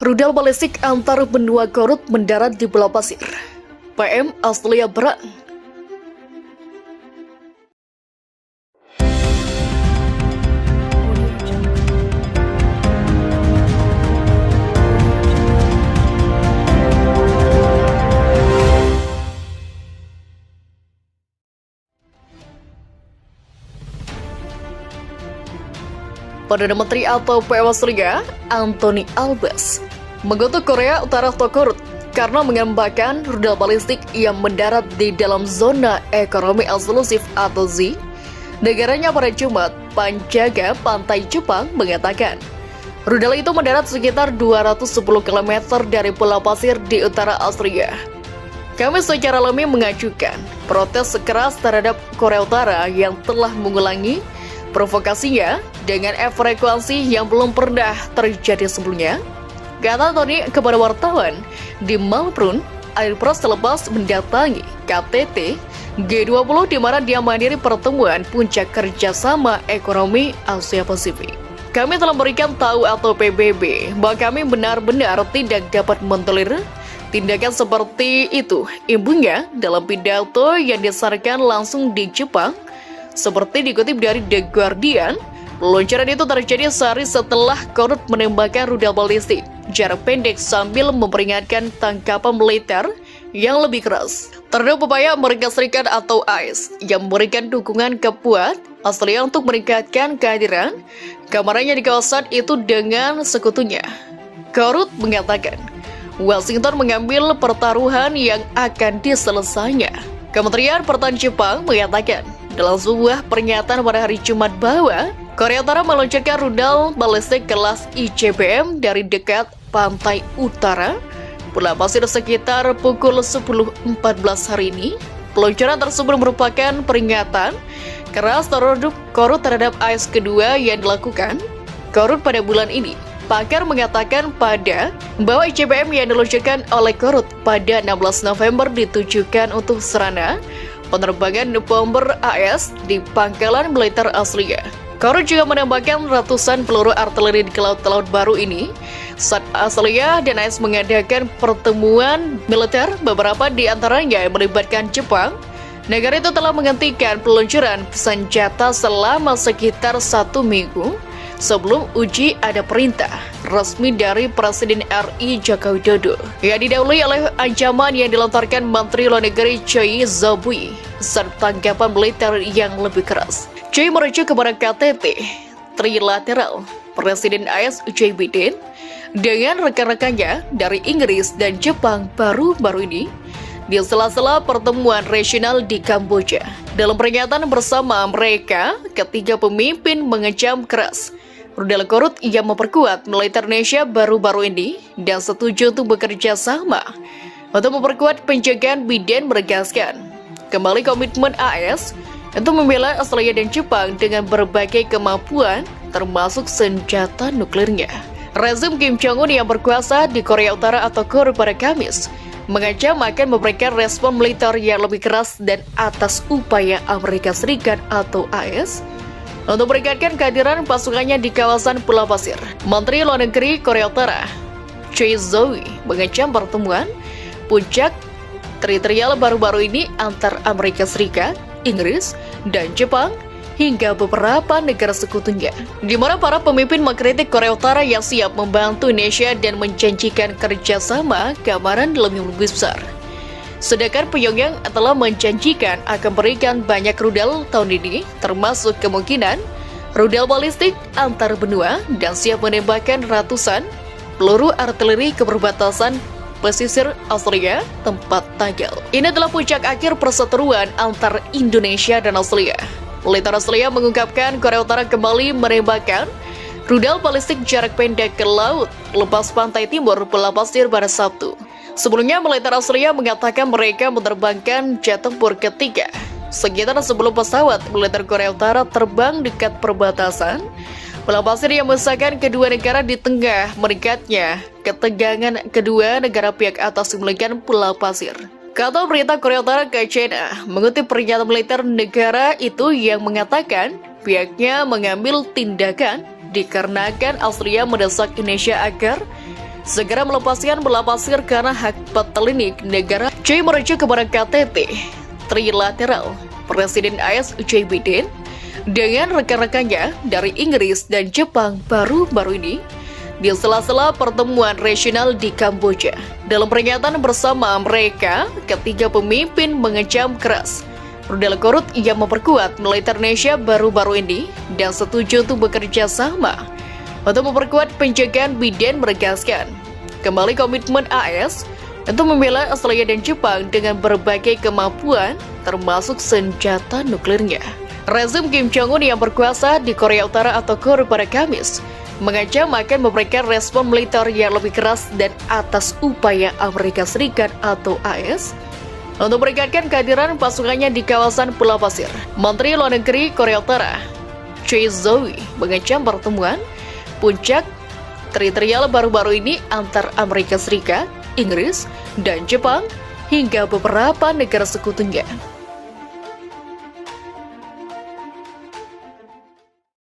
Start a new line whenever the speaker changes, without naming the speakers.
Rudal balistik antar benua Garut mendarat di Pulau Pasir. PM Australia berang. Perdana Menteri atau PM Australia, Anthony Albanese, mengutuk Korea Utara atau Garut karena mengembangkan rudal balistik yang mendarat di dalam zona ekonomi eksklusif atau Z. Negaranya pada Jumat, penjaga pantai Jepang mengatakan, rudal itu mendarat sekitar 210 km dari Pulau Pasir di utara Australia. Kami secara alami mengajukan protes keras terhadap Korea Utara yang telah mengulangi provokasinya dengan frekuensi yang belum pernah terjadi sebelumnya, kata Tony kepada wartawan di Melbourne, Airport selepas mendatangi KTT G20 di mana dia menghadiri pertemuan puncak kerjasama ekonomi Asia Pasifik. Kami telah memberikan tahu atau PBB bahwa kami benar-benar tidak dapat mentolerir tindakan seperti itu, imbunya dalam pidato yang disarankan langsung di Jepang. Seperti dikutip dari The Guardian, peluncuran itu terjadi sehari setelah Garut menembakkan rudal balistik jarak pendek sambil memperingatkan tangkapan militer yang lebih keras terhadap upaya Amerika Serikat atau AS yang memberikan dukungan kuat Australia untuk meningkatkan kehadiran kamarnya di kawasan itu dengan sekutunya. Garut mengatakan, Washington mengambil pertaruhan yang akan diselesaikannya. Kementerian Pertahanan Jepang mengatakan dalam sebuah pernyataan pada hari Jumat bahwa Korea Utara meluncurkan rudal balistik kelas ICBM dari dekat pantai utara Pulau Pasir sekitar pukul 10.14 hari ini. Peluncuran tersebut merupakan peringatan keras terhadap Garut terhadap AS kedua yang dilakukan Garut pada bulan ini. Pakar mengatakan bahwa ICBM yang diluncurkan oleh Garut pada 16 November ditujukan untuk sarana penerbangan bomber AS di pangkalan militer Australia. Garut juga menembakkan ratusan peluru artileri di laut baru ini saat Australia dan AS mengadakan pertemuan militer, beberapa di antaranya yang melibatkan Jepang. Negara itu telah menghentikan peluncuran senjata selama sekitar 1 minggu sebelum uji ada perintah resmi dari Presiden RI Joko Widodo yang didahului oleh ancaman yang dilontarkan Menteri Luar Negeri Choi Zobui serta tanggapan militer yang lebih keras. Choi merujuk kepada KTT trilateral Presiden AS Joe Biden dengan rekan-rekannya dari Inggris dan Jepang baru-baru ini di sela-sela pertemuan regional di Kamboja. Dalam pernyataan bersama mereka, ketiga pemimpin mengecam keras rudal Garut yang memperkuat militer Indonesia baru-baru ini dan setuju untuk bekerja sama untuk memperkuat penjagaan. Biden menegaskan kembali komitmen AS untuk membela Australia dan Jepang dengan berbagai kemampuan termasuk senjata nuklirnya. Rezim Kim Jong-un yang berkuasa di Korea Utara atau Garut pada Kamis mengancam akan memberikan respon militer yang lebih keras dan atas upaya Amerika Serikat atau AS untuk meningkatkan kehadiran pasukannya di kawasan Pulau Pasir. Menteri Luar Negeri Korea Utara, Choi Zoi, mengecam pertemuan puncak teritorial baru-baru ini antar Amerika Serikat, Inggris, dan Jepang hingga beberapa negara sekutunya, di mana para pemimpin mengkritik Korea Utara yang siap membantu Indonesia dan menjanjikan kerjasama keamanan lebih besar. Sedangkan Pyongyang telah menjanjikan akan berikan banyak rudal tahun ini, termasuk kemungkinan rudal balistik antar benua dan siap menembakkan ratusan peluru artileri ke perbatasan pesisir Australia tempat tanggal. Ini adalah puncak akhir perseteruan antar Indonesia dan Australia. Militer Australia mengungkapkan Korea Utara kembali menembakkan rudal balistik jarak pendek ke laut lepas pantai timur Pulau Pasir pada Sabtu. Sebelumnya, militer Australia mengatakan mereka menerbangkan jet tempur ketiga sekitar sebelum pesawat militer Korea Utara terbang dekat perbatasan Pulau Pasir yang memisahkan kedua negara di tengah meningkatnya ketegangan kedua negara pihak atas memiliki Pulau Pasir. Kata berita Korea Utara ke China mengutip pernyataan militer negara itu yang mengatakan pihaknya mengambil tindakan dikarenakan Australia mendesak Indonesia agar segera melepaskan bola pasir karena hak petelik negara. Choi merujuk kepada KTT trilateral Presiden AS Joe Biden dengan rekan-rekannya dari Inggris dan Jepang baru-baru ini di sela-sela pertemuan regional di Kamboja. Dalam pernyataan bersama mereka, ketiga pemimpin mengecam keras rudal korut yang memperkuat militer Indonesia baru-baru ini dan setuju untuk bekerja sama untuk memperkuat penjagaan. Biden menegaskan kembali komitmen AS untuk membela Australia dan Jepang dengan berbagai kemampuan termasuk senjata nuklirnya. Rezim Kim Jong-un yang berkuasa di Korea Utara atau KUR pada Kamis mengancam akan memberikan respon militer yang lebih keras dan atas upaya Amerika Serikat atau AS untuk meningkatkan kehadiran pasukannya di kawasan Pulau Pasir. Menteri Luar Negeri Korea Utara Choi Zo-wi mengecam pertemuan puncak teritorial baru-baru ini antar Amerika Serikat, Inggris, dan Jepang hingga beberapa negara sekutunya.